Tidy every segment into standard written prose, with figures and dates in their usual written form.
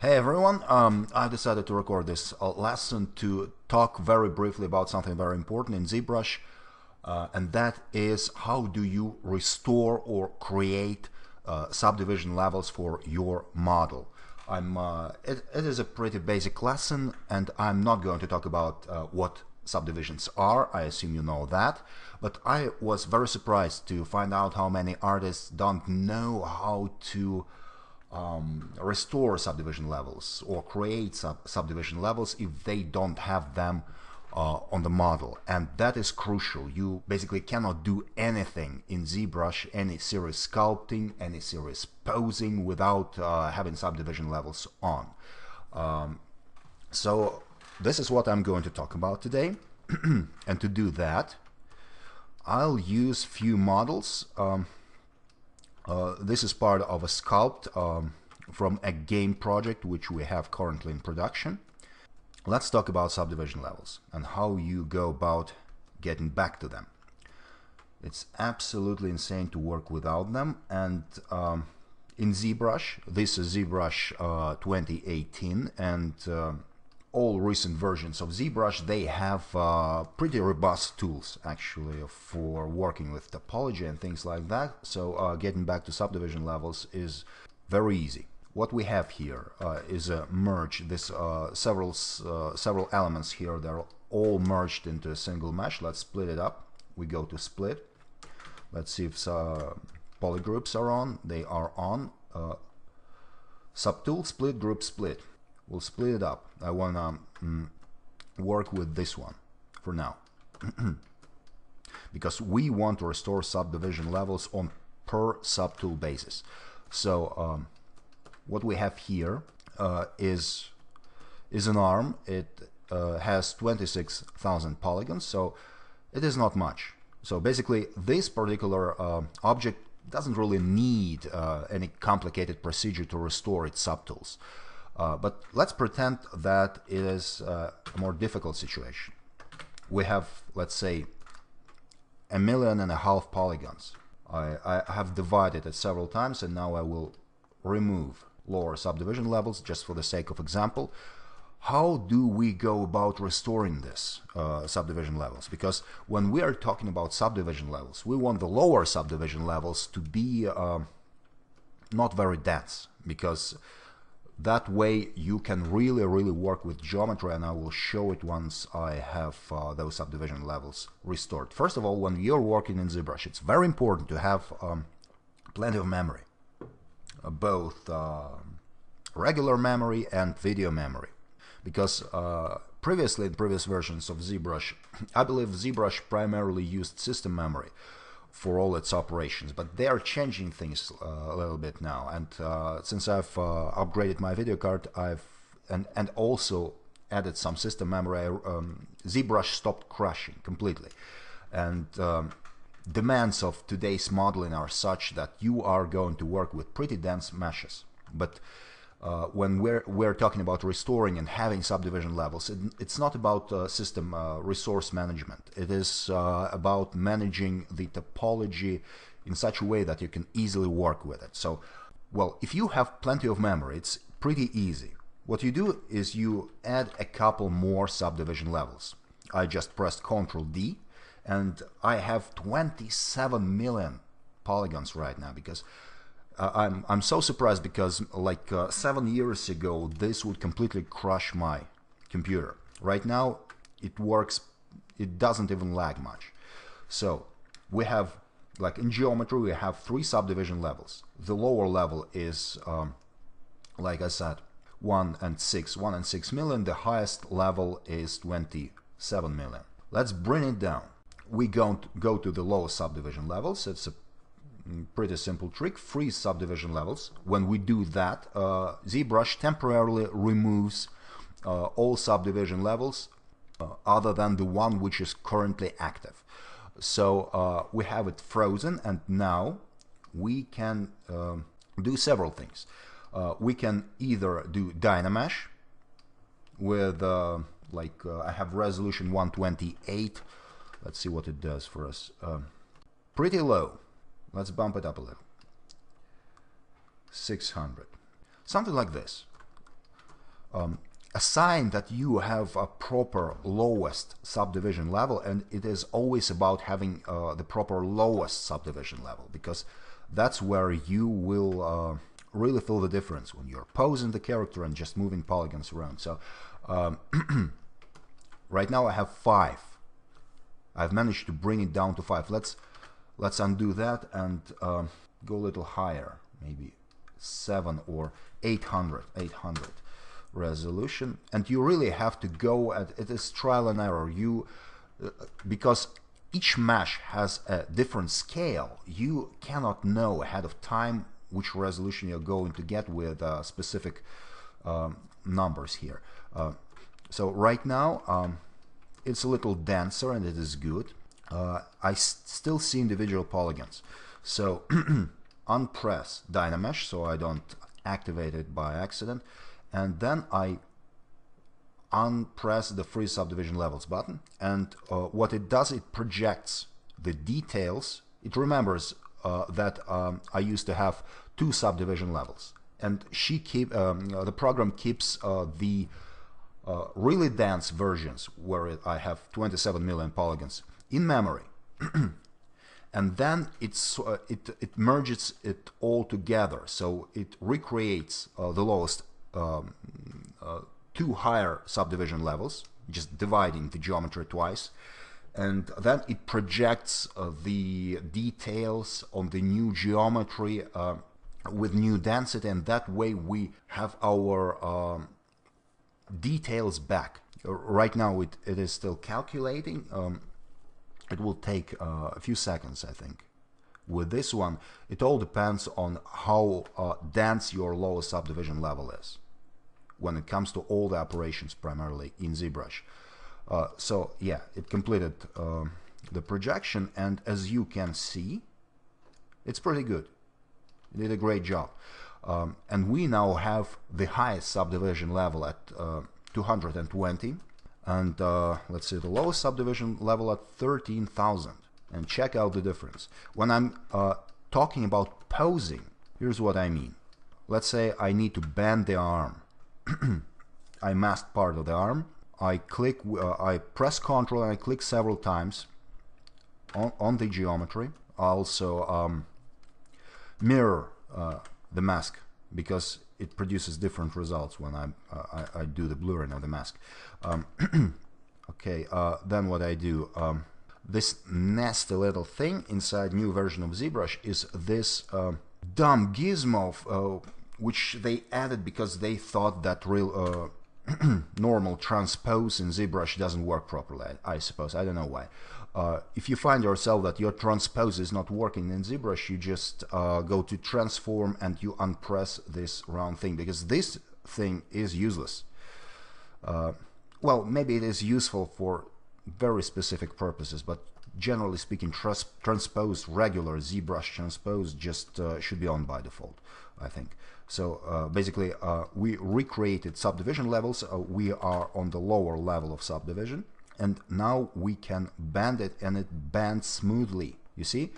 Hey everyone, I decided to record this lesson to talk very briefly about something very important in Zbrush, and that is how do you restore or create subdivision levels for your model. It is a pretty basic lesson, and I'm not going to talk about what subdivisions are. I assume you know that, but I was very surprised to find out how many artists don't know how to restore subdivision levels or create subdivision levels if they don't have them on the model, and that is crucial. You basically cannot do anything in ZBrush, any serious sculpting, any serious posing, without having subdivision levels on. So this is what I'm going to talk about today. And to do that, I'll use few models. This is part of a sculpt from a game project which we have currently in production. Let's talk about subdivision levels and how you go about getting back to them. It's absolutely insane to work without them, and in ZBrush, this is ZBrush 2018, and all recent versions of ZBrush, they have pretty robust tools actually for working with topology and things like that. So getting back to subdivision levels is very easy. What we have here is a merge. This several elements here, they're all merged into a single mesh. Let's split it up. We go to split. Let's see if polygroups are on. They are on. Subtool, split, group, split. We'll split it up. I want to work with this one for now because we want to restore subdivision levels on per subtool basis. So what we have here is an arm. It has 26,000 polygons, so it is not much. So basically this particular object doesn't really need any complicated procedure to restore its subtools. But let's pretend that it is a more difficult situation. We have, let's say, 1.5 million polygons. I have divided it several times, and now I will remove lower subdivision levels just for the sake of example. How do we go about restoring this subdivision levels? Because when we are talking about subdivision levels, we want the lower subdivision levels to be not very dense, because that way you can really work with geometry, and I will show it once I have those subdivision levels restored. First of all, when you're working in ZBrush, it's very important to have plenty of memory, both regular memory and video memory, because previously in previous versions of ZBrush, I believe ZBrush primarily used system memory for all its operations, but they are changing things a little bit now, and since I've upgraded my video card, and also added some system memory, ZBrush stopped crashing completely, and demands of today's modeling are such that you are going to work with pretty dense meshes. But when we're talking about restoring and having subdivision levels, it's not about system resource management. It is about managing the topology in such a way that you can easily work with it. So, well, if you have plenty of memory, it's pretty easy. What you do is you add a couple more subdivision levels. I just pressed Ctrl D, and I have 27 million polygons right now, because I'm so surprised, because like 7 years ago this would completely crush my computer. Right now it works, it doesn't even lag much. So we have, like in geometry, we have 3 subdivision levels. The lower level is like I said 1 and 6 million. The highest level is 27 million. Let's bring it down. We go to the lowest subdivision levels. It's a pretty simple trick. Freeze subdivision levels. When we do that, ZBrush temporarily removes all subdivision levels other than the one which is currently active. So we have it frozen, and now we can do several things. We can either do Dynamesh with I have resolution 128. Let's see what it does for us. Pretty low. Let's bump it up a little. 600. Something like this. assign that you have a proper lowest subdivision level, and it is always about having the proper lowest subdivision level, because that's where you will really feel the difference when you're posing the character and just moving polygons around. So right now I have 5. I've managed to bring it down to 5. Let's undo that and go a little higher, maybe 7 or 800 resolution. And you really have to go at it is trial and error. Because each mesh has a different scale, you cannot know ahead of time which resolution you're going to get with specific numbers here. So right now it's a little denser and it is good. I still see individual polygons. So unpress Dynamesh so I don't activate it by accident, and then I unpress the Freeze Subdivision Levels button, and what it does, it projects the details. It remembers that I used to have 2 subdivision levels, and the program keeps the really dense versions where I have 27 million polygons in memory. And then it merges it all together, so it recreates the lowest 2 higher subdivision levels, just dividing the geometry twice, and then it projects the details on the new geometry with new density, and that way we have our details back. Right now it is still calculating. It will take a few seconds, I think. With this one, it all depends on how dense your lowest subdivision level is when it comes to all the operations, primarily in Zbrush. So yeah, it completed the projection, and as you can see, it's pretty good. It did a great job. And we now have the highest subdivision level at 220. And let's see, the lowest subdivision level at 13,000. And check out the difference. When I'm talking about posing, here's what I mean. Let's say I need to bend the arm. I masked part of the arm. I press Ctrl and I click several times on the geometry. I also mirror the mask, because it produces different results when I do the blurring of the mask. Okay, then what I do, this nasty little thing inside new version of Zbrush is this dumb gizmo which they added because they thought that real normal transpose in Zbrush doesn't work properly, I suppose. I don't know why. If you find yourself that your transpose is not working in Zbrush, you just go to transform and you unpress this round thing, because this thing is useless. Well, maybe it is useful for very specific purposes, but generally speaking, transpose, regular Zbrush transpose, just should be on by default, I think. So basically, we recreated subdivision levels. We are on the lower level of subdivision, and now we can bend it, and it bends smoothly. You see,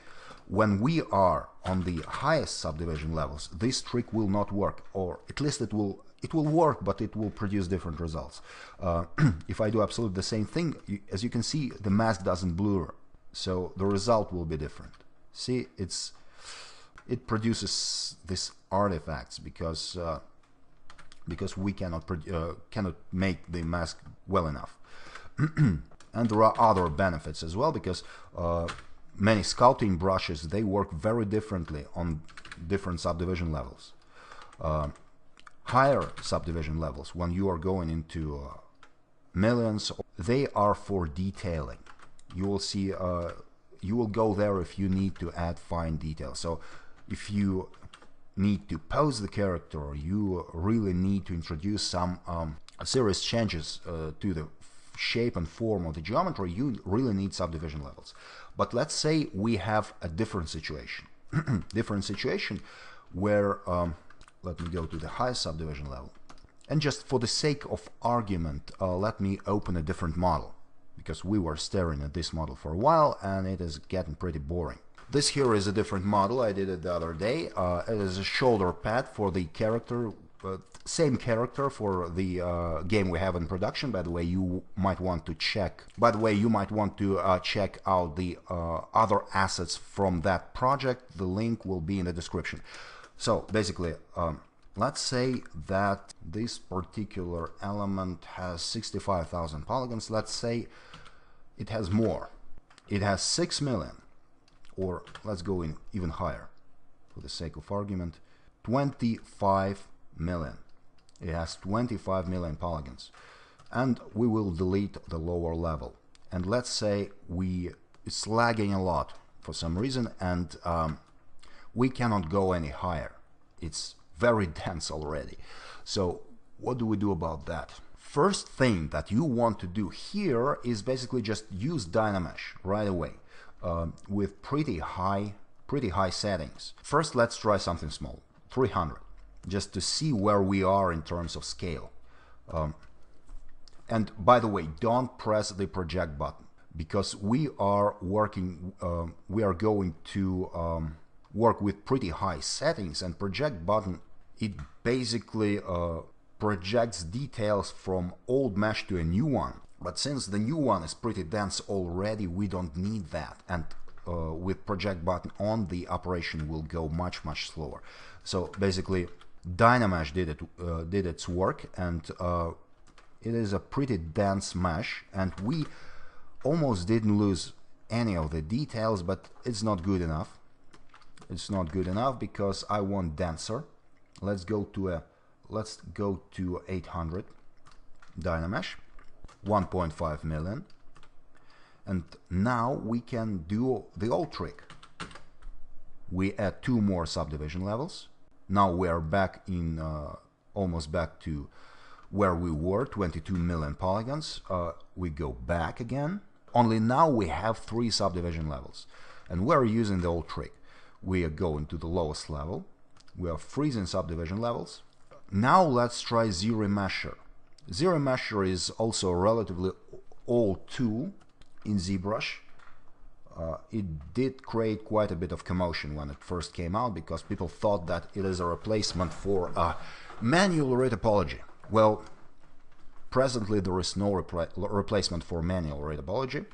when we are on the highest subdivision levels, this trick will not work, or at least it will work, but it will produce different results. If I do absolutely the same thing, as you can see, the mask doesn't blur, so the result will be different. See, it produces these artifacts because we cannot make the mask well enough. And there are other benefits as well, because many sculpting brushes, they work very differently on different subdivision levels. Higher subdivision levels, when you are going into millions, they are for detailing. You will see, you will go there if you need to add fine detail. So if you need to pose the character, or you really need to introduce some serious changes to the shape and form of the geometry, you really need subdivision levels. But let's say we have a different situation. Different situation where let me go to the highest subdivision level, and just for the sake of argument, let me open a different model, because we were staring at this model for a while and it is getting pretty boring. This here is a different model. I did it the other day. It is a shoulder pad for the character same character for the game we have in production. By the way, you might want to check. By the way, you might want to check out the other assets from that project. The link will be in the description. So basically, let's say that this particular element has 65,000 polygons. Let's say it has more. It has 6 million, or let's go in even higher for the sake of argument. 25 million. It has 25 million polygons, and we will delete the lower level. And let's say it's lagging a lot for some reason, and we cannot go any higher. It's very dense already. So what do we do about that? First thing that you want to do here is basically just use Dynamesh right away with pretty high settings. First, let's try something small, 300, just to see where we are in terms of scale. And by the way, don't press the project button, because we are working, we are going to work with pretty high settings, and project button, it basically projects details from old mesh to a new one. But since the new one is pretty dense already, we don't need that. And with project button on, the operation will go much slower. So basically, Dynamesh did its work, and it is a pretty dense mesh, and we almost didn't lose any of the details, but it's not good enough. It's not good enough because I want denser. Let's go to 800 Dynamesh, 1.5 million, and now we can do the old trick. We add 2 more subdivision levels. Now we are back in almost back to where we were, 22 million polygons. We go back again. Only now we have 3 subdivision levels, and we're using the old trick. We are going to the lowest level. We are freezing subdivision levels. Now let's try ZRemesher. ZRemesher is also a relatively old tool in Zbrush. It did create quite a bit of commotion when it first came out, because people thought that it is a replacement for manual retopology. Well, presently there is no replacement for manual retopology,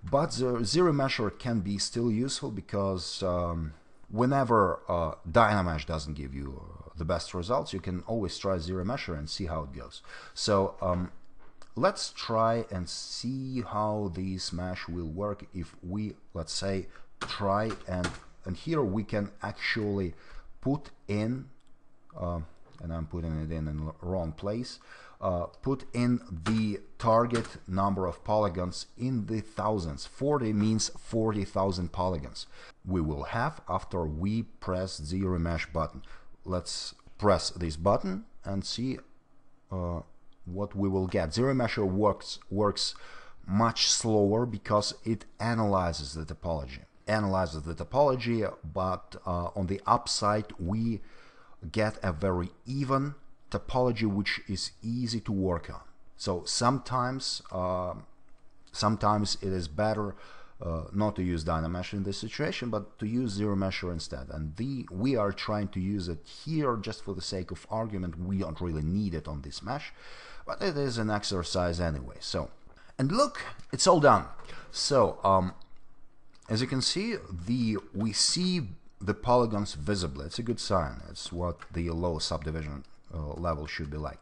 but the ZRemesher can be still useful, because whenever Dynamesh doesn't give you the best results, you can always try ZRemesher and see how it goes. So let's try and see how this mesh will work if we, let's say, try and here we can actually put in, and I'm putting it in the wrong place, put in the target number of polygons in the thousands. 40 means 40,000 polygons we will have after we press the remesh button. Let's press this button and see what we will get. ZRemesher works much slower because it analyzes the topology. But on the upside we get a very even topology which is easy to work on. So sometimes it is better not to use Dynamesh in this situation, but to use ZRemesher instead. And we are trying to use it here just for the sake of argument. We don't really need it on this mesh, but it is an exercise anyway. So, and look, it's all done. So as you can see, we see the polygons visibly. It's a good sign. It's what the low subdivision level should be like.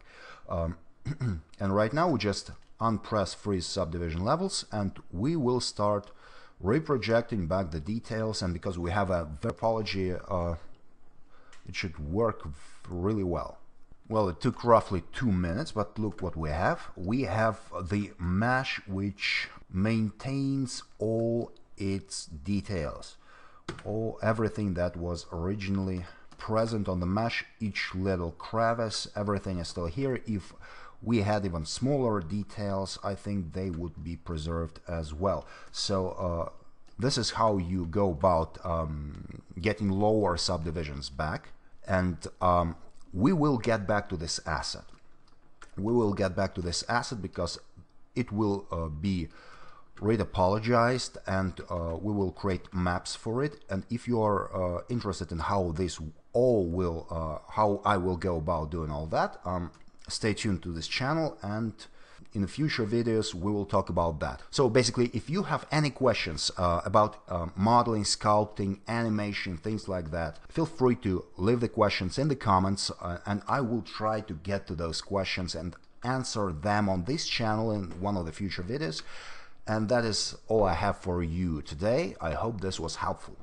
And right now we just unpress freeze subdivision levels, and we will start reprojecting back the details. And because we have a topology, it should work really well. Well, it took roughly 2 minutes, but look what we have. We have the mesh which maintains all its details, everything that was originally present on the mesh, each little crevice, everything is still here. If we had even smaller details, I think they would be preserved as well. So this is how you go about getting lower subdivisions back. And we will get back to this asset. We will get back to this asset because it will be retopologized, and we will create maps for it. And if you are interested in how this how I will go about doing all that, stay tuned to this channel, and in the future videos we will talk about that. So basically, if you have any questions about modeling, sculpting, animation, things like that, feel free to leave the questions in the comments, and I will try to get to those questions and answer them on this channel in one of the future videos. And that is all I have for you today. I hope this was helpful.